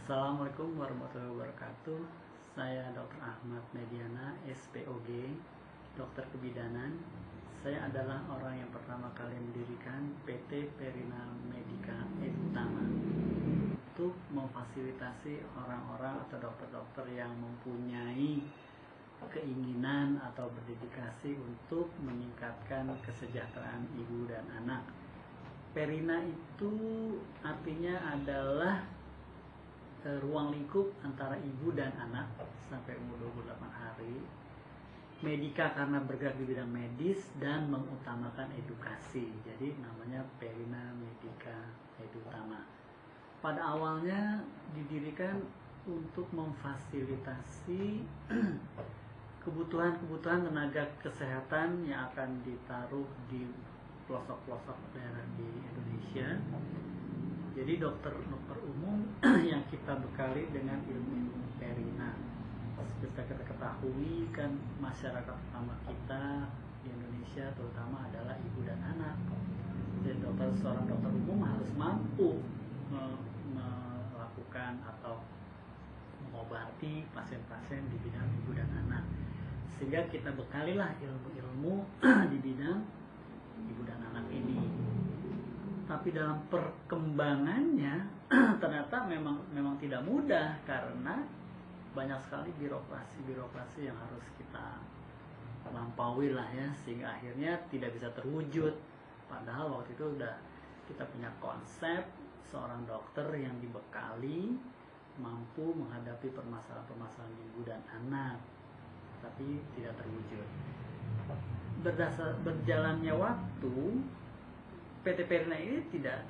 Assalamualaikum warahmatullahi wabarakatuh. Saya Dr. Ahmad Mediana, SPOG, dokter kebidanan. Saya adalah orang yang pertama kali mendirikan PT Perina Medica Edutama untuk memfasilitasi orang-orang atau dokter-dokter yang mempunyai keinginan atau berdedikasi untuk meningkatkan kesejahteraan ibu dan anak. Perina itu artinya adalah ruang lingkup antara ibu dan anak sampai umur 28 hari. Medica karena bergerak di bidang medis dan mengutamakan edukasi. Jadi namanya Perina Medica Edutama. Pada awalnya didirikan untuk memfasilitasi kebutuhan tenaga kesehatan yang akan ditaruh di pelosok-pelosok daerah di Indonesia. Jadi dokter umum yang kita bekali dengan ilmu Perina. Seperti kita ketahui kan masyarakat utama kita di Indonesia terutama adalah ibu dan anak. Jadi seorang dokter umum harus mampu melakukan atau mengobati pasien-pasien di bidang ibu dan anak. Sehingga kita bekalilah ilmu-ilmu di bidang ibu dan anak ini. Tapi dalam perkembangannya ternyata memang tidak mudah karena banyak sekali birokrasi yang harus kita lampaui lah ya, sehingga akhirnya tidak bisa terwujud. Padahal waktu itu udah kita punya konsep seorang dokter yang dibekali mampu menghadapi permasalahan-permasalahan ibu dan anak, tapi tidak terwujud. Berjalannya waktu, PT Perina ini tidak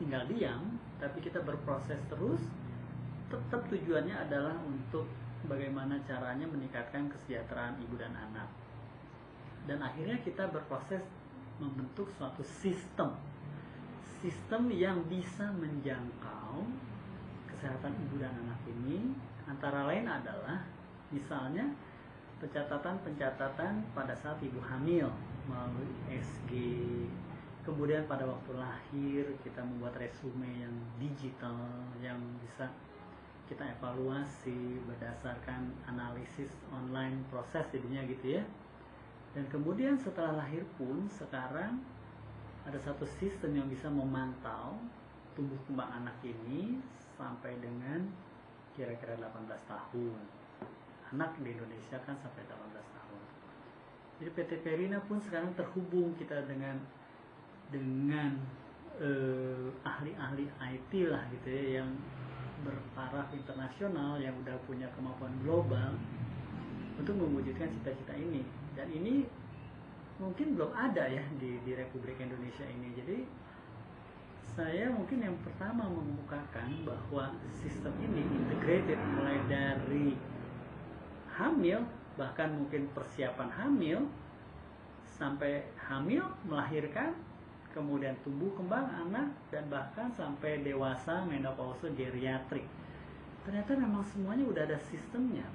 tinggal diam, tapi kita berproses terus. Tetap tujuannya adalah untuk bagaimana caranya meningkatkan kesejahteraan ibu dan anak. Dan akhirnya kita berproses membentuk suatu sistem yang bisa menjangkau kesehatan ibu dan anak ini. Antara lain adalah misalnya pencatatan pada saat ibu hamil melalui SG. Kemudian pada waktu lahir kita membuat resume yang digital yang bisa kita evaluasi berdasarkan analisis online proses jadinya gitu ya. Dan kemudian setelah lahir pun sekarang ada satu sistem yang bisa memantau tumbuh kembang anak ini sampai dengan kira-kira 18 tahun. Anak di Indonesia kan sampai 18 tahun. Jadi PT Perina pun sekarang terhubung kita dengan ahli-ahli IT lah gitu ya, yang bertaraf internasional, yang udah punya kemampuan global untuk mewujudkan cita-cita ini. Dan ini mungkin belum ada ya di Republik Indonesia ini. Jadi saya mungkin yang pertama mengemukakan bahwa sistem ini integrated mulai dari hamil, bahkan mungkin persiapan hamil, sampai hamil, melahirkan, kemudian tumbuh kembang anak, dan bahkan sampai dewasa, menopause, geriatrik. Ternyata memang semuanya udah ada sistemnya.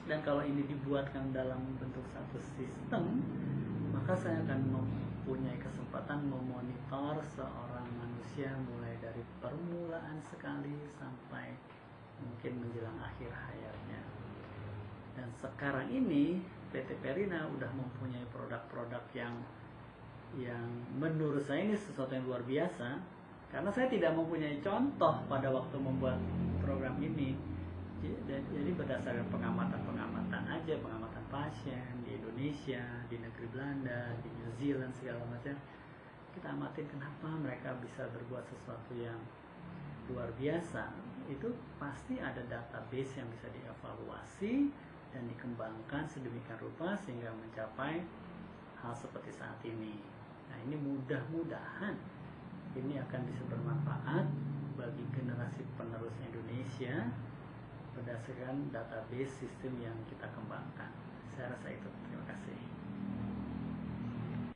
Dan kalau ini dibuatkan dalam bentuk satu sistem, maka saya akan mempunyai kesempatan memonitor seorang manusia mulai dari permulaan sekali sampai mungkin menjelang akhir hayatnya. Dan sekarang ini PT Perina udah mempunyai produk-produk yang menurut saya ini sesuatu yang luar biasa, karena saya tidak mempunyai contoh pada waktu membuat program ini. Jadi berdasarkan pengamatan aja, pengamatan pasien di Indonesia, di negeri Belanda, di New Zealand, segala macam, kita amatin kenapa mereka bisa berbuat sesuatu yang luar biasa. Itu pasti ada database yang bisa dievaluasi dan dikembangkan sedemikian rupa sehingga mencapai hal seperti saat ini. Nah, ini mudah-mudahan ini akan bisa bermanfaat bagi generasi penerus Indonesia berdasarkan database sistem yang kita kembangkan. Saya rasa itu. Terima kasih.